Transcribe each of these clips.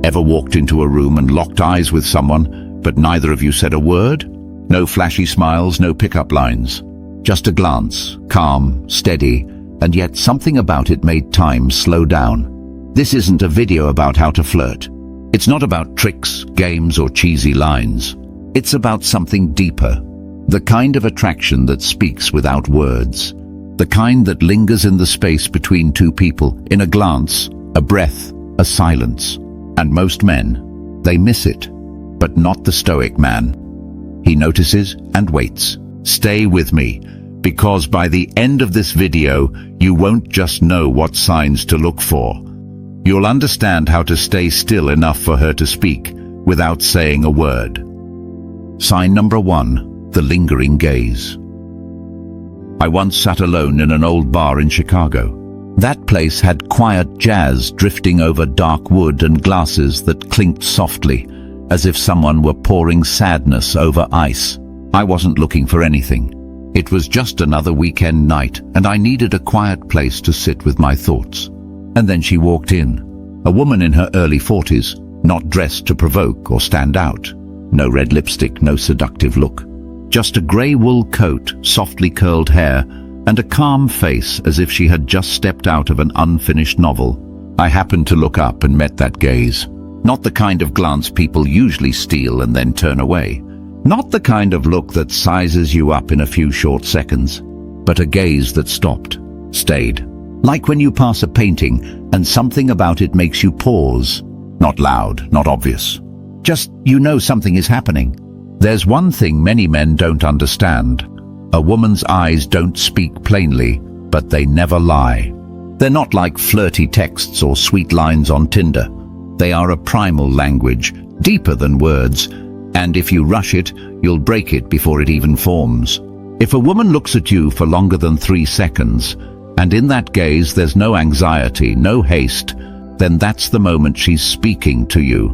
Ever walked into a room and locked eyes with someone, but neither of you said a word? No flashy smiles, no pickup lines. Just a glance, calm, steady, and yet something about it made time slow down. This isn't a video about how to flirt. It's not about tricks, games, or cheesy lines. It's about something deeper. The kind of attraction that speaks without words. The kind that lingers in the space between two people, in a glance, a breath, a silence. And most men, they miss it. But not the Stoic man. He notices and waits. Stay with me, because by the end of this video, you won't just know what signs to look for. You'll understand how to stay still enough for her to speak, without saying a word. Sign number 1, the lingering gaze. I once sat alone in an old bar in Chicago. That place had quiet jazz drifting over dark wood and glasses that clinked softly, as if someone were pouring sadness over ice. I wasn't looking for anything. It was just another weekend night, and I needed a quiet place to sit with my thoughts. And then she walked in. A woman in her early 40s, not dressed to provoke or stand out. No red lipstick, no seductive look. Just a grey wool coat, softly curled hair, and a calm face as if she had just stepped out of an unfinished novel. I happened to look up and met that gaze. Not the kind of glance people usually steal and then turn away. Not the kind of look that sizes you up in a few short seconds, but a gaze that stopped, stayed. Like when you pass a painting and something about it makes you pause. Not loud, not obvious. Just, you know something is happening. There's one thing many men don't understand. A woman's eyes don't speak plainly, but they never lie. They're not like flirty texts or sweet lines on Tinder. They are a primal language, deeper than words, and if you rush it, you'll break it before it even forms. If a woman looks at you for longer than 3 seconds, and in that gaze there's no anxiety, no haste, then that's the moment she's speaking to you,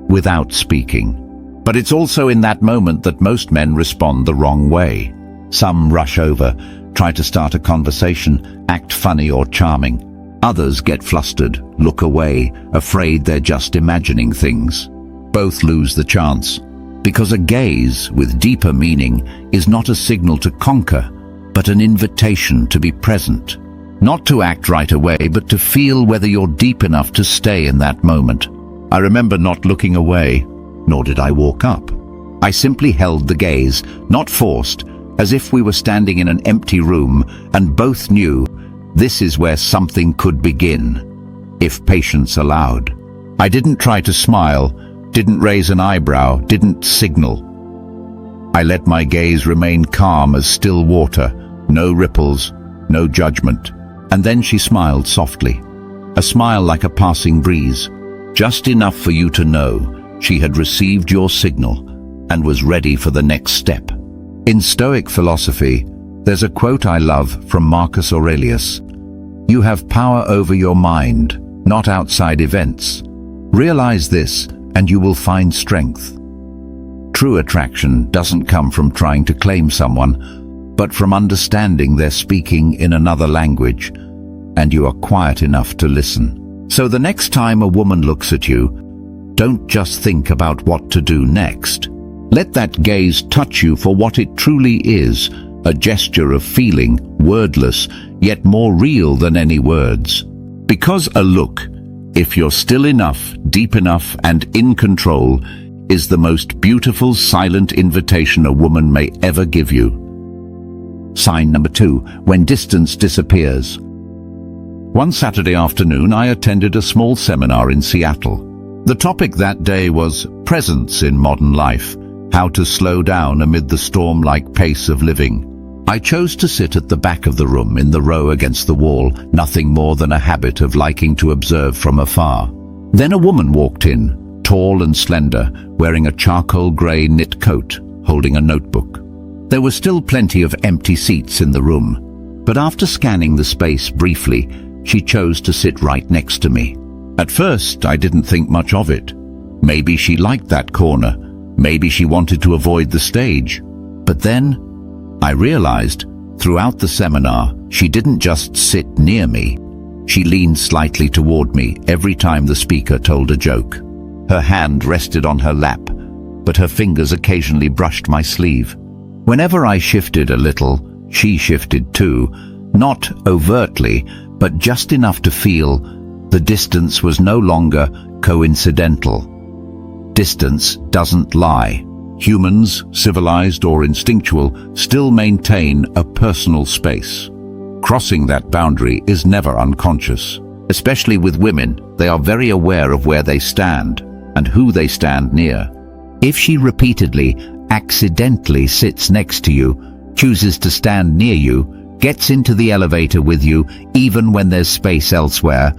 without speaking. But it's also in that moment that most men respond the wrong way. Some rush over, try to start a conversation, act funny or charming. Others get flustered, look away, afraid they're just imagining things. Both lose the chance, because a gaze with deeper meaning is not a signal to conquer, but an invitation to be present. Not to act right away, but to feel whether you're deep enough to stay in that moment. I remember not looking away, nor did I walk up. I simply held the gaze, not forced, as if we were standing in an empty room and both knew this is where something could begin, if patience allowed. I didn't try to smile, didn't raise an eyebrow, didn't signal. I let my gaze remain calm as still water, no ripples, no judgment. And then she smiled softly, a smile like a passing breeze, just enough for you to know she had received your signal and was ready for the next step. In Stoic philosophy, there's a quote I love from Marcus Aurelius. You have power over your mind, not outside events. Realize this, and you will find strength. True attraction doesn't come from trying to claim someone, but from understanding they're speaking in another language, and you are quiet enough to listen. So the next time a woman looks at you, don't just think about what to do next. Let that gaze touch you for what it truly is, a gesture of feeling, wordless, yet more real than any words. Because a look, if you're still enough, deep enough, and in control, is the most beautiful silent invitation a woman may ever give you. Sign number 2, when distance disappears. One Saturday afternoon, I attended a small seminar in Seattle. The topic that day was presence in modern life, how to slow down amid the storm-like pace of living. I chose to sit at the back of the room in the row against the wall, nothing more than a habit of liking to observe from afar. Then a woman walked in, tall and slender, wearing a charcoal grey knit coat, holding a notebook. There were still plenty of empty seats in the room, but after scanning the space briefly, she chose to sit right next to me. At first, I didn't think much of it. Maybe she liked that corner. Maybe she wanted to avoid the stage. But then, I realized, throughout the seminar, she didn't just sit near me. She leaned slightly toward me every time the speaker told a joke. Her hand rested on her lap, but her fingers occasionally brushed my sleeve. Whenever I shifted a little, she shifted too, not overtly, but just enough to feel the distance was no longer coincidental. Distance doesn't lie. Humans, civilized or instinctual, still maintain a personal space. Crossing that boundary is never unconscious. Especially with women, they are very aware of where they stand and who they stand near. If she repeatedly, accidentally sits next to you, chooses to stand near you, gets into the elevator with you, even when there's space elsewhere,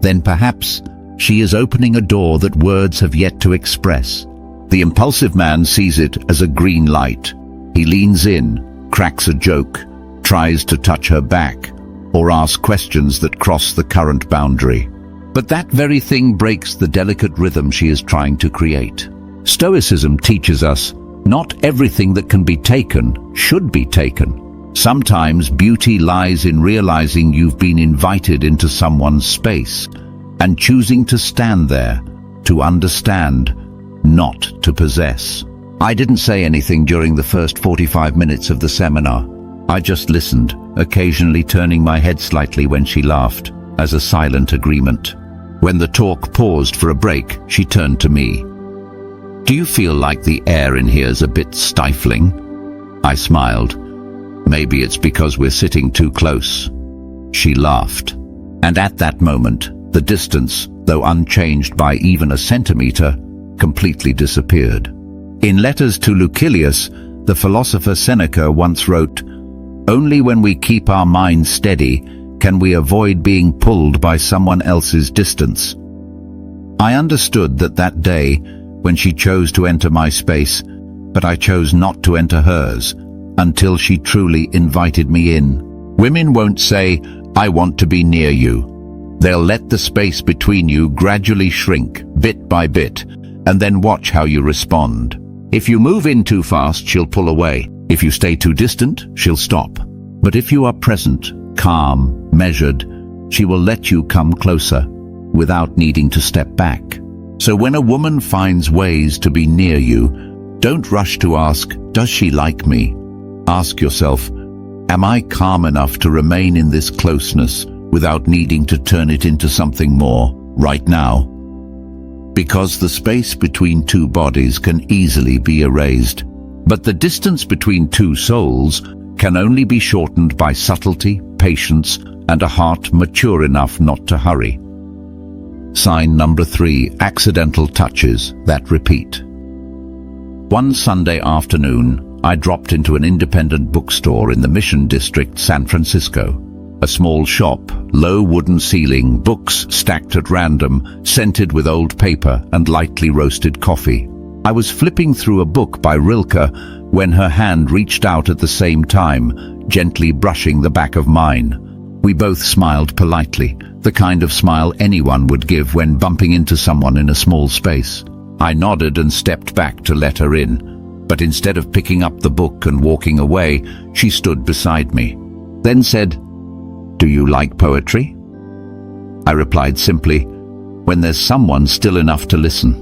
then perhaps she is opening a door that words have yet to express. The impulsive man sees it as a green light. He leans in, cracks a joke, tries to touch her back, or ask questions that cross the current boundary. But that very thing breaks the delicate rhythm she is trying to create. Stoicism teaches us not everything that can be taken should be taken. Sometimes beauty lies in realizing you've been invited into someone's space and choosing to stand there, to understand, not to possess. I didn't say anything during the first 45 minutes of the seminar. I just listened, occasionally turning my head slightly when she laughed, as a silent agreement. When the talk paused for a break, she turned to me. "Do you feel like the air in here's a bit stifling?" I smiled. "Maybe it's because we're sitting too close." She laughed. And at that moment, the distance, though unchanged by even a centimeter, completely disappeared. In Letters to Lucilius, the philosopher Seneca once wrote, "Only when we keep our minds steady can we avoid being pulled by someone else's distance." I understood that day, when she chose to enter my space, but I chose not to enter hers, until she truly invited me in. Women won't say, "I want to be near you." They'll let the space between you gradually shrink, bit by bit, and then watch how you respond. If you move in too fast, she'll pull away. If you stay too distant, she'll stop. But if you are present, calm, measured, she will let you come closer, without needing to step back. So when a woman finds ways to be near you, don't rush to ask, "Does she like me?" Ask yourself, "Am I calm enough to remain in this closeness without needing to turn it into something more right now?" Because the space between two bodies can easily be erased. But the distance between two souls can only be shortened by subtlety, patience, and a heart mature enough not to hurry. Sign number 3, accidental touches that repeat. One Sunday afternoon, I dropped into an independent bookstore in the Mission District, San Francisco. A small shop, low wooden ceiling, books stacked at random, scented with old paper and lightly roasted coffee. I was flipping through a book by Rilke when her hand reached out at the same time, gently brushing the back of mine. We both smiled politely, the kind of smile anyone would give when bumping into someone in a small space. I nodded and stepped back to let her in, but instead of picking up the book and walking away, she stood beside me. Then said, "Do you like poetry?" I replied simply, "When there's someone still enough to listen."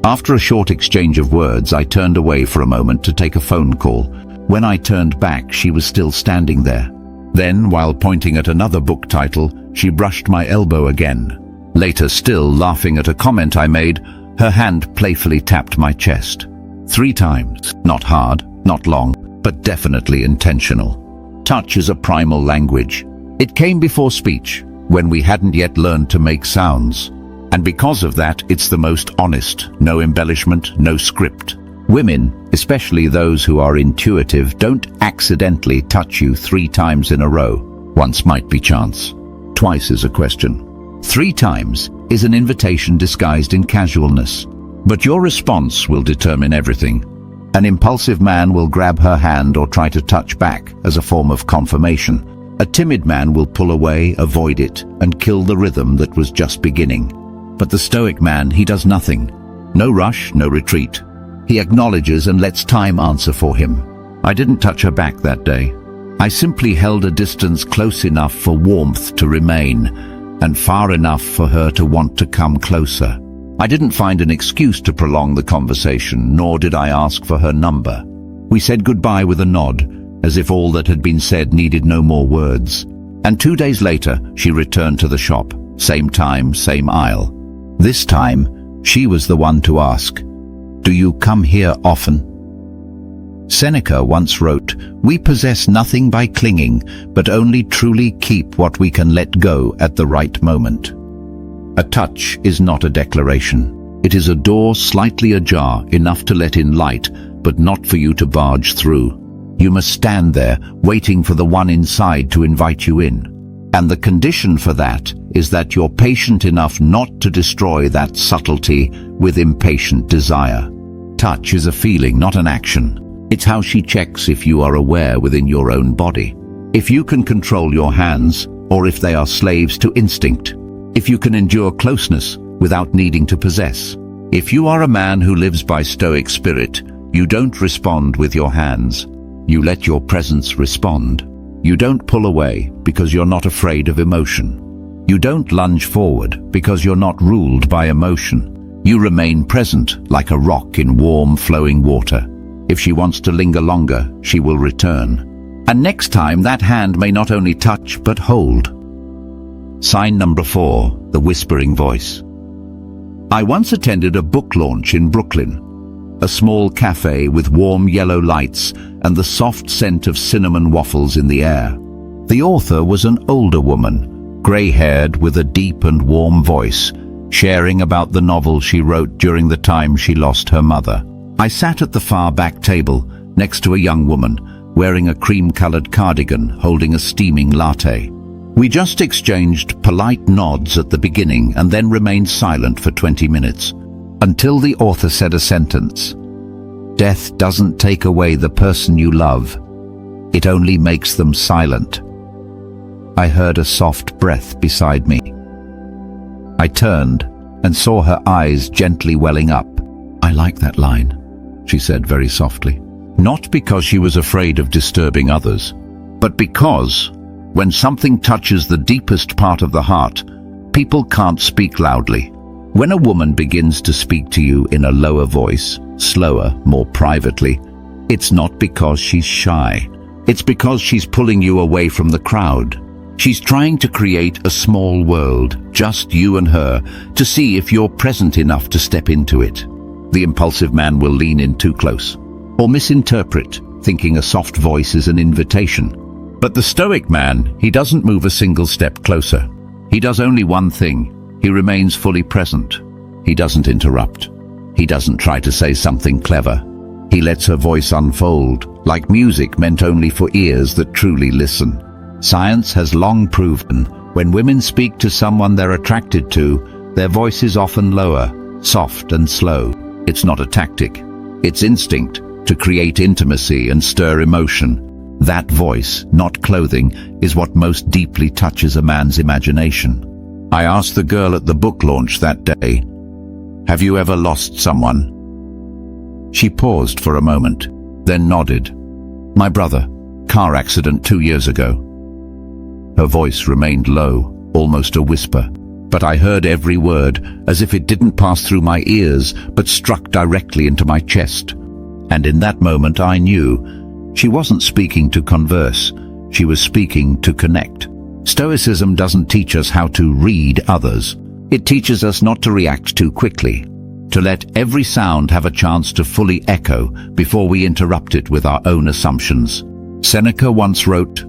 After a short exchange of words, I turned away for a moment to take a phone call. When I turned back, she was still standing there. Then, while pointing at another book title, she brushed my elbow again. Later, still laughing at a comment I made, her hand playfully tapped my chest. 3 times, not hard, not long, but definitely intentional. Touch is a primal language. It came before speech, when we hadn't yet learned to make sounds. And because of that, it's the most honest, no embellishment, no script. Women, especially those who are intuitive, don't accidentally touch you 3 times in a row. Once might be chance. Twice is a question. 3 times is an invitation disguised in casualness. But your response will determine everything. An impulsive man will grab her hand or try to touch back as a form of confirmation. A timid man will pull away, avoid it, and kill the rhythm that was just beginning. But the Stoic man, he does nothing. No rush, no retreat. He acknowledges and lets time answer for him. I didn't touch her back that day. I simply held a distance close enough for warmth to remain, and far enough for her to want to come closer. I didn't find an excuse to prolong the conversation, nor did I ask for her number. We said goodbye with a nod, as if all that had been said needed no more words. And 2 days later, she returned to the shop. Same time, same aisle. This time, she was the one to ask, "Do you come here often?" Seneca once wrote, "We possess nothing by clinging, but only truly keep what we can let go at the right moment." A touch is not a declaration. It is a door slightly ajar, enough to let in light, but not for you to barge through. You must stand there, waiting for the one inside to invite you in. And the condition for that is that you're patient enough not to destroy that subtlety with impatient desire. Touch is a feeling, not an action. It's how she checks if you are aware within your own body. If you can control your hands, or if they are slaves to instinct. If you can endure closeness without needing to possess. If you are a man who lives by Stoic spirit, you don't respond with your hands. You let your presence respond. You don't pull away because you're not afraid of emotion. You don't lunge forward because you're not ruled by emotion. You remain present like a rock in warm, flowing water. If she wants to linger longer, she will return. And next time, that hand may not only touch but hold. Sign number 4, the whispering voice. I once attended a book launch in Brooklyn. A small cafe with warm yellow lights and the soft scent of cinnamon waffles in the air. The author was an older woman, grey-haired with a deep and warm voice, sharing about the novel she wrote during the time she lost her mother. I sat at the far back table, next to a young woman, wearing a cream-colored cardigan, holding a steaming latte. We just exchanged polite nods at the beginning and then remained silent for 20 minutes, until the author said a sentence. Death doesn't take away the person you love. It only makes them silent. I heard a soft breath beside me. I turned and saw her eyes gently welling up. I like that line, she said very softly. Not because she was afraid of disturbing others, but because when something touches the deepest part of the heart, people can't speak loudly. When a woman begins to speak to you in a lower voice, slower, more privately, it's not because she's shy. It's because she's pulling you away from the crowd. She's trying to create a small world, just you and her, to see if you're present enough to step into it. The impulsive man will lean in too close, or misinterpret, thinking a soft voice is an invitation. But the Stoic man, he doesn't move a single step closer. He does only one thing. He remains fully present. He doesn't interrupt. He doesn't try to say something clever. He lets her voice unfold, like music meant only for ears that truly listen. Science has long proven when women speak to someone they're attracted to, their voice is often lower, soft and slow. It's not a tactic. It's instinct to create intimacy and stir emotion. That voice, not clothing, is what most deeply touches a man's imagination. I asked the girl at the book launch that day, "Have you ever lost someone?" She paused for a moment, then nodded. "My brother, car accident 2 years ago." Her voice remained low, almost a whisper, but I heard every word, as if it didn't pass through my ears, but struck directly into my chest. And in that moment I knew she wasn't speaking to converse, she was speaking to connect. Stoicism doesn't teach us how to read others. It teaches us not to react too quickly, to let every sound have a chance to fully echo before we interrupt it with our own assumptions. Seneca once wrote,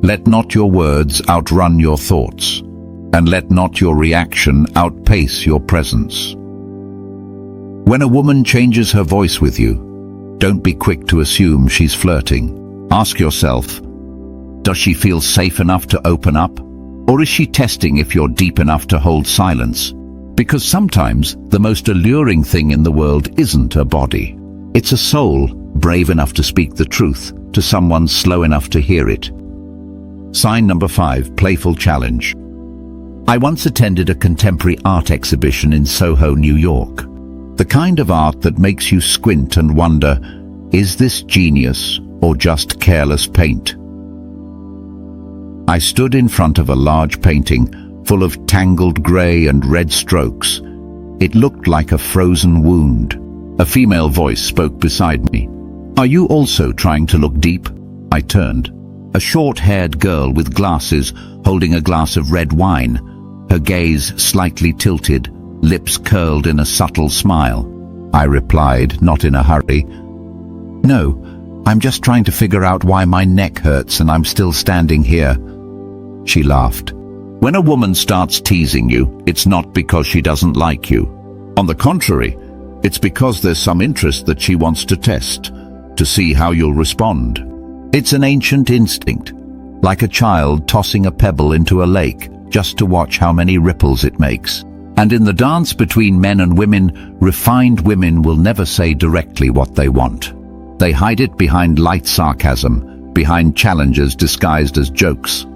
"Let not your words outrun your thoughts, and let not your reaction outpace your presence." When a woman changes her voice with you, don't be quick to assume she's flirting. Ask yourself, does she feel safe enough to open up? Or is she testing if you're deep enough to hold silence? Because sometimes the most alluring thing in the world isn't a body. It's a soul brave enough to speak the truth to someone slow enough to hear it. Sign number 5, playful challenge. I once attended a contemporary art exhibition in Soho, New York. The kind of art that makes you squint and wonder, is this genius or just careless paint? I stood in front of a large painting full of tangled grey and red strokes, It looked like a frozen wound. A female voice spoke beside me. "Are you also trying to look deep?" I turned. A short-haired girl with glasses holding a glass of red wine, her gaze slightly tilted, lips curled in a subtle smile. I replied, not in a hurry. "No, I'm just trying to figure out why my neck hurts and I'm still standing here." She laughed. When a woman starts teasing you, it's not because she doesn't like you. On the contrary, it's because there's some interest that she wants to test, to see how you'll respond. It's an ancient instinct, like a child tossing a pebble into a lake just to watch how many ripples it makes. And in the dance between men and women, refined women will never say directly what they want. They hide it behind light sarcasm, behind challenges disguised as jokes.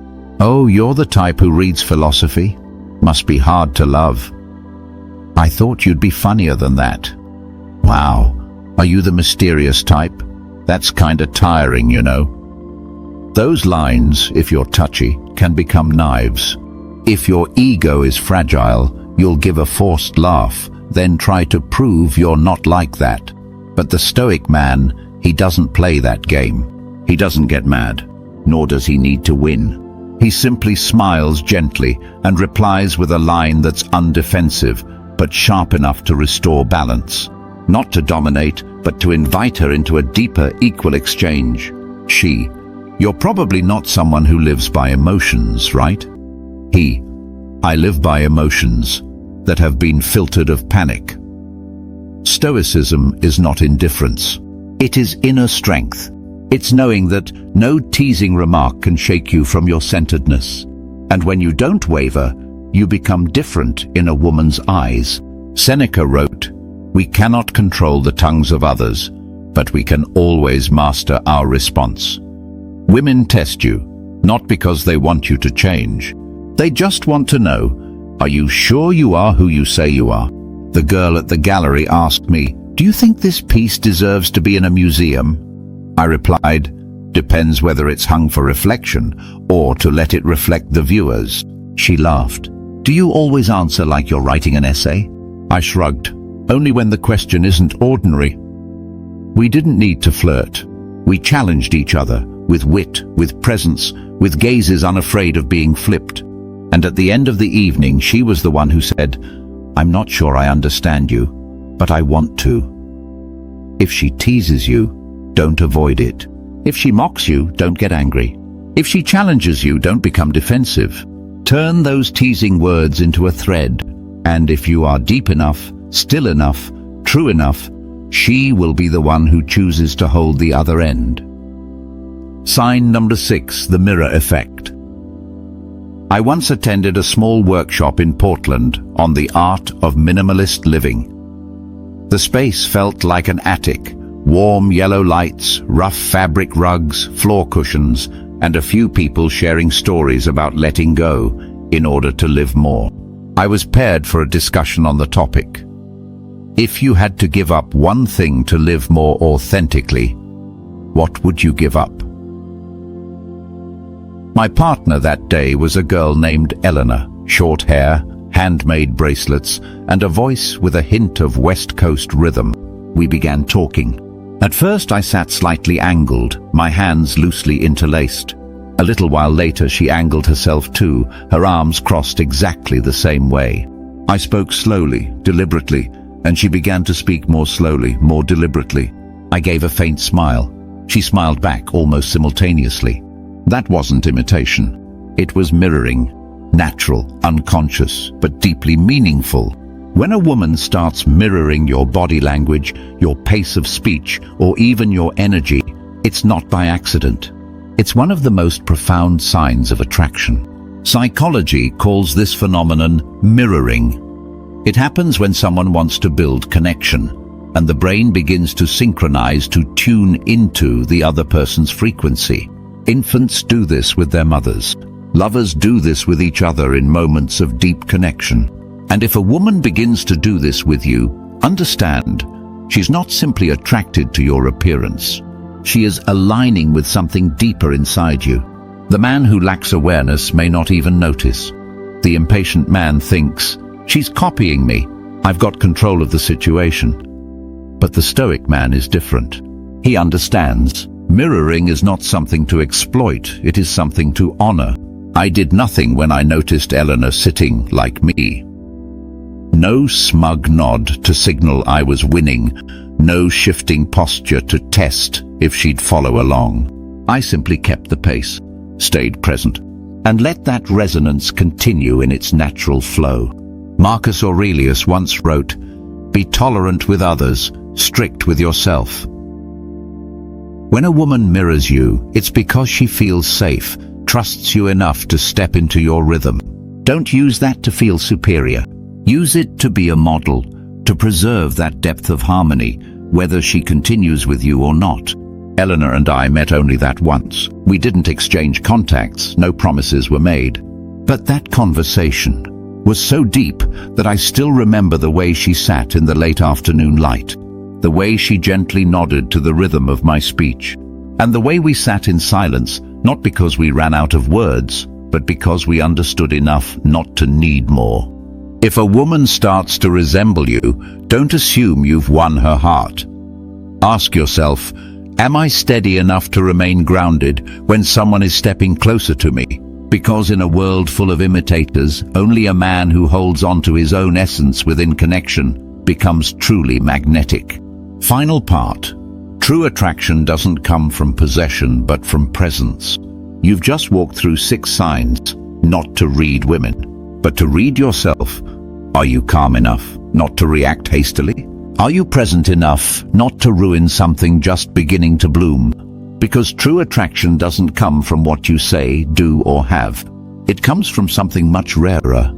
"Oh, you're the type who reads philosophy? Must be hard to love. I thought you'd be funnier than that. Wow, are you the mysterious type? That's kinda tiring, you know." Those lines, if you're touchy, can become knives. If your ego is fragile, you'll give a forced laugh, then try to prove you're not like that. But the Stoic man, he doesn't play that game. He doesn't get mad, nor does he need to win. He simply smiles gently and replies with a line that's undefensive, but sharp enough to restore balance. Not to dominate, but to invite her into a deeper, equal exchange. She, "You're probably not someone who lives by emotions, right?" He, "I live by emotions that have been filtered of panic." Stoicism is not indifference. It is inner strength. It's knowing that no teasing remark can shake you from your centeredness. And when you don't waver, you become different in a woman's eyes. Seneca wrote, "We cannot control the tongues of others, but we can always master our response." Women test you, not because they want you to change. They just want to know, are you sure you are who you say you are? The girl at the gallery asked me, "Do you think this piece deserves to be in a museum?" I replied, "Depends whether it's hung for reflection or to let it reflect the viewers." She laughed. "Do you always answer like you're writing an essay?" I shrugged. "Only when the question isn't ordinary." We didn't need to flirt. We challenged each other, with wit, with presence, with gazes unafraid of being flipped. And at the end of the evening, she was the one who said, "I'm not sure I understand you, but I want to." If she teases you, don't avoid it. If she mocks you, don't get angry. If she challenges you, don't become defensive. Turn those teasing words into a thread, and if you are deep enough, still enough, true enough, she will be the one who chooses to hold the other end. Sign number 6, the mirror effect. I once attended a small workshop in Portland on the art of minimalist living. The space felt like an attic. Warm yellow lights, rough fabric rugs, floor cushions, and a few people sharing stories about letting go in order to live more. I was paired for a discussion on the topic. If you had to give up one thing to live more authentically, what would you give up? My partner that day was a girl named Eleanor, short hair, handmade bracelets, and a voice with a hint of West Coast rhythm. We began talking. At first I sat slightly angled, my hands loosely interlaced. A little while later she angled herself too, her arms crossed exactly the same way. I spoke slowly, deliberately, and she began to speak more slowly, more deliberately. I gave a faint smile. She smiled back almost simultaneously. That wasn't imitation. It was mirroring, natural, unconscious, but deeply meaningful. When a woman starts mirroring your body language, your pace of speech, or even your energy, it's not by accident. It's one of the most profound signs of attraction. Psychology calls this phenomenon mirroring. It happens when someone wants to build connection, and the brain begins to synchronize, to tune into the other person's frequency. Infants do this with their mothers. Lovers do this with each other in moments of deep connection. And if a woman begins to do this with you, understand, she's not simply attracted to your appearance. She is aligning with something deeper inside you. The man who lacks awareness may not even notice. The impatient man thinks, she's copying me, I've got control of the situation. But the Stoic man is different. He understands. Mirroring is not something to exploit, it is something to honor. I did nothing when I noticed Eleanor sitting like me. No smug nod to signal I was winning, no shifting posture to test if she'd follow along. I simply kept the pace, stayed present, and let that resonance continue in its natural flow. Marcus Aurelius once wrote, "Be tolerant with others, strict with yourself." When a woman mirrors you, it's because she feels safe, trusts you enough to step into your rhythm. Don't use that to feel superior. Use it to be a model, to preserve that depth of harmony, whether she continues with you or not. Eleanor and I met only that once. We didn't exchange contacts, no promises were made. But that conversation was so deep that I still remember the way she sat in the late afternoon light, the way she gently nodded to the rhythm of my speech, and the way we sat in silence, not because we ran out of words, but because we understood enough not to need more. If a woman starts to resemble you, don't assume you've won her heart. Ask yourself, am I steady enough to remain grounded when someone is stepping closer to me? Because in a world full of imitators, only a man who holds on to his own essence within connection becomes truly magnetic. Final part. True attraction doesn't come from possession, but from presence. You've just walked through 6 signs, not to read women, but to read yourself. Are you calm enough not to react hastily? Are you present enough not to ruin something just beginning to bloom? Because true attraction doesn't come from what you say, do, or have. It comes from something much rarer,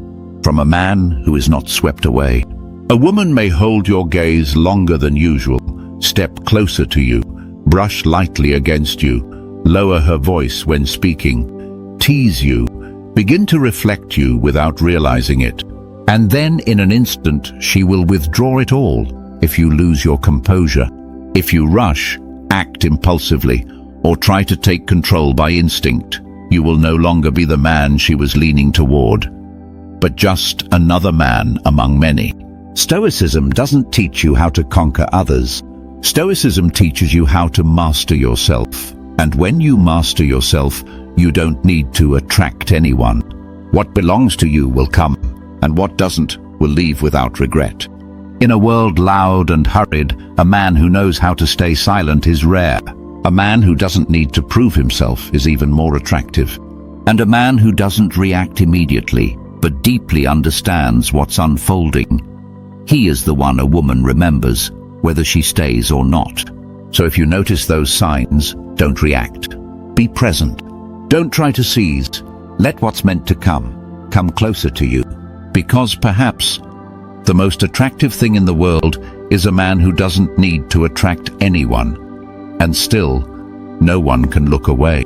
from a man who is not swept away. A woman may hold your gaze longer than usual, step closer to you, brush lightly against you, lower her voice when speaking, tease you, begin to reflect you without realizing it. And then in an instant she will withdraw it all if you lose your composure. If you rush, act impulsively, or try to take control by instinct, you will no longer be the man she was leaning toward, but just another man among many. Stoicism doesn't teach you how to conquer others. Stoicism teaches you how to master yourself. And when you master yourself, you don't need to attract anyone. What belongs to you will come, and what doesn't will leave without regret. In a world loud and hurried, a man who knows how to stay silent is rare. A man who doesn't need to prove himself is even more attractive. And a man who doesn't react immediately, but deeply understands what's unfolding, he is the one a woman remembers, whether she stays or not. So if you notice those signs, don't react. Be present. Don't try to seize. Let what's meant to come closer to you. Because perhaps the most attractive thing in the world is a man who doesn't need to attract anyone, and still, no one can look away.